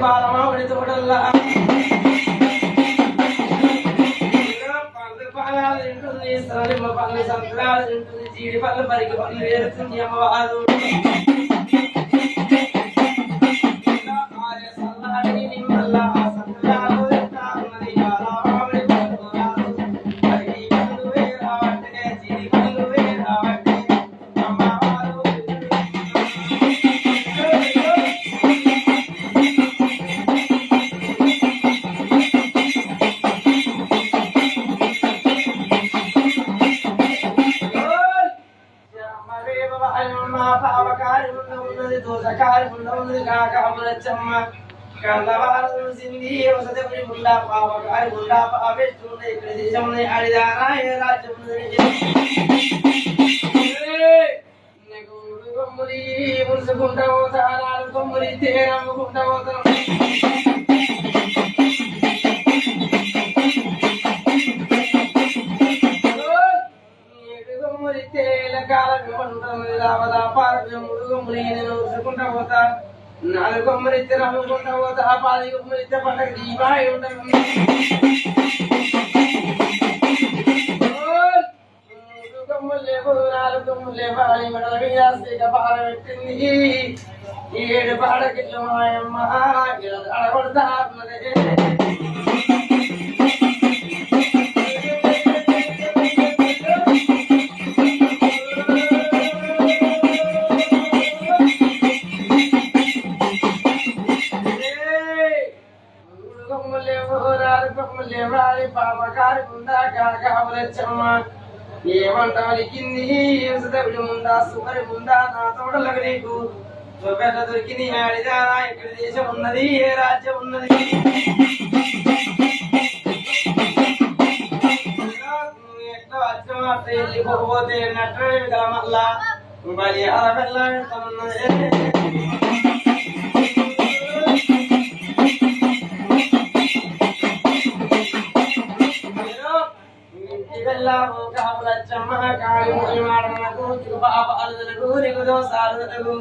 బాలమావిడి తోటల్లా పండ్లు పాలాలు తింటుంది సరిమ పండ్లు సంతరాలు తింటుంది జీడి పళ్ళు పరికి పళ్ళు వేరుతుంది అమ్మవారు సల్లాడి నిమ్మల్లా సంతరాలు తింటా ఉన్నది బాలమావిడి తోటల్లాలు పరికి పళ్ళు వేరావట్టే జీడి పళ్ళు వేరావట్టే అమ్మవారు పావకారి ఉన్నది దోసకారి ఉన్నది కాకాములచ్చమ్మ కళ్ళవారు చూసింది వసతి ముండా పావకారి ముండా పావేస్తుంది ఇక్కడ దేశం ఉంది అడిదారా ఏ రాజ్యం కొమ్ములి మురుసుకుంటా పోతా నాలుగు కొమ్ములి తేనమ్ముకుంటా పోతాం పోతా నాలుగు కొమ్మరిస్తే నమ్ముకుంటా పోతా పాది కొమ్మరిస్తే పండగ దీపాయి ఉంటుంది కొమ్ములు లేవు నాలుగు కొమ్ములు లేవాలి మెడల మీద పాల పెట్టింది ఏడు పాడకిట్లు మాయమ్మ అడగొడతా పాపకారి ముందా కాకాములచ్చమ్మ ఏమంటాలి కింది యూసుదవిడి ముందా సుమరి ముందా నా తోడలకు నీకు చూపెట్ట దొరికింది ఆడిదారా ఇక్కడ దేశం ఉన్నది ఏ రాజ్యం ఉన్నది ఎట్లా వచ్చిన వెళ్ళిపోతే నట్టు కదా మళ్ళా బలి ఆడపిల్లన్నది కాములచ్చమ్మ కాళీ మాడనకు బాబా అల్లులకు నీకు దోసాలకు